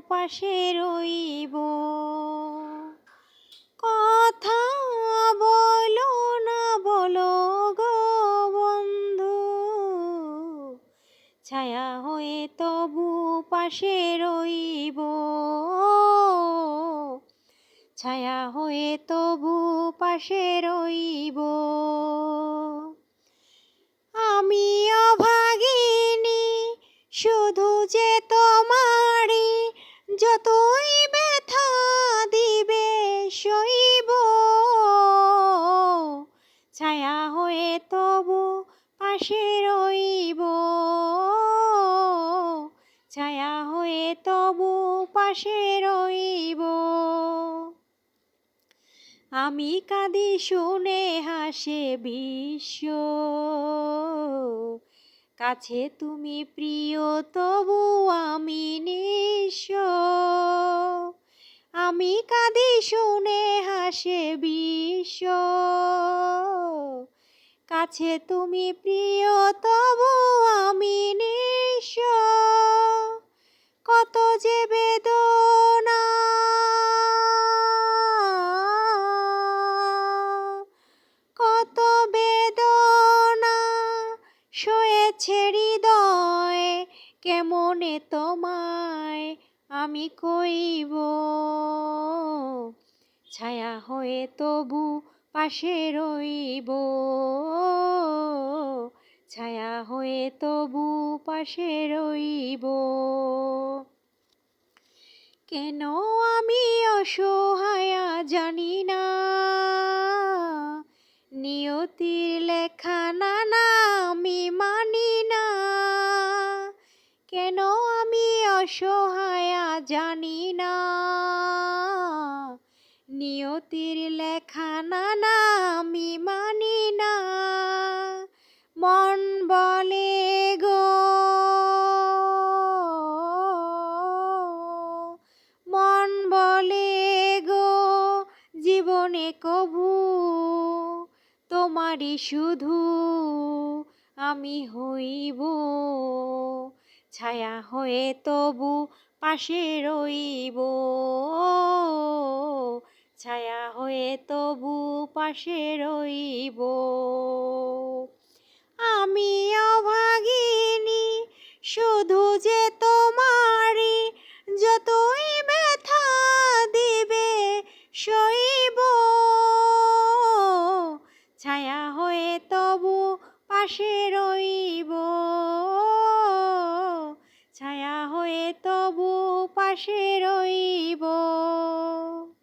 পাশে রইব। কথা বলো না বলো গো বন্ধু, ছায়া হয়ে তবু পাশে রইব। ছায়া হয়ে তবু পাশে রইব। আমি অভাগিনী শুধু যে তোমারই, যতই ব্যথা দিবে সইব। ছায়া হয়ে তবু পাশে রইব। ছায়া হয়ে তবু পাশে রইব। আমি কাঁদি শুনে হাসে বিশ্ব, কাছে তুমি প্রিয় তবু আমি নিঃস্ব। আমি কাঁদি শুনে হাসে বিশ্ব, কাছে তুমি প্রিয় তবু আমি নিঃস্ব। কত যে বেদনা, কত বেদনা সয়েছে হৃদয়, কেমনে তোমায় আমি কইব। ছায়া হয়ে তবু পাশে রইব। ছায়া হয়ে তবু পাশে রইব। কেন আমি অসহায় জানি না, নিয়তির লেখা নানা আমি মানি না। কেন আমি অসহায় জানি না, নিয়তির লেখা নানা আমি মানি না। মন বলে গো, মন বলে গো জীবনে কভু তোমারই শুধু আমি হইব। ছায়া হয়ে তবু পাশে রইব। ছায়া হয়ে তবু পাশে রইব। আমি অভাগিনী শুধু যে তোমারই, যতই ব্যথা দিবে সইব। ছায়া হয়ে তবু পাশে রইব। ছায়া হয়ে তবু পাশে রইব।